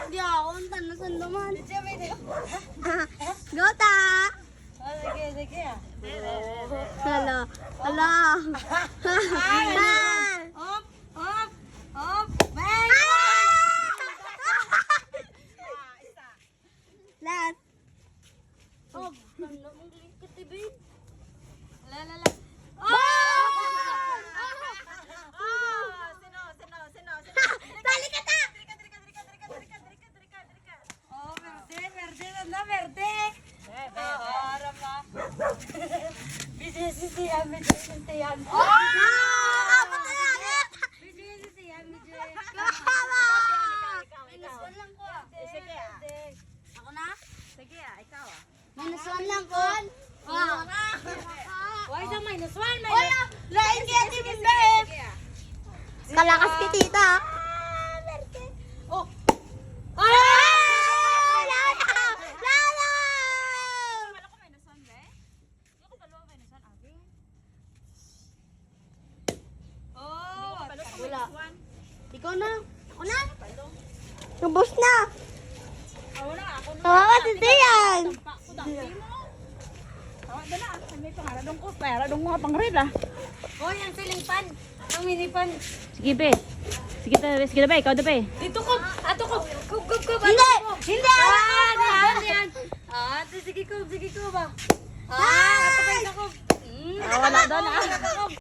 Hindi ako. Ang tanasan naman. Go, ta! Sige, sige. Hala. Hala. Up, up, up. Bang! Last. Oh, ganda mong kitibig. La. Tali ka ta! Oh, verde, na verde. Rama. Bijay-sisiyan. Abot na lang! Bijay-sisiyan. Tama! Minus one lang ko. Sige, ah. Ako na? Sige, ikaw ah. Minus one lang, Kon. Why sa minus one? Wala! Lain kaya di mo na eh! Sige ah. Kalakas ki tita. Oh! Lala! Lala! Wala ko minus one, be. Hindi ko dalawa minus one, Abi. Oh! Wala. Ikaw na. Ako na. Ubus na. Ako na, ako na. Tawa si Tiyan. Ako dami mo. Tawag na na. May pangaradong ko. Pangaradong mga pang-red ah. Hoy, ang siling pan. Ang mini pan. Sige, be. Sige na, be. Ikaw na, be. Dito ko. Ato ko. Kub. Hindi! Hindi! Yan. Sige ko ba? Ah! Ato ko. Wala doon ah.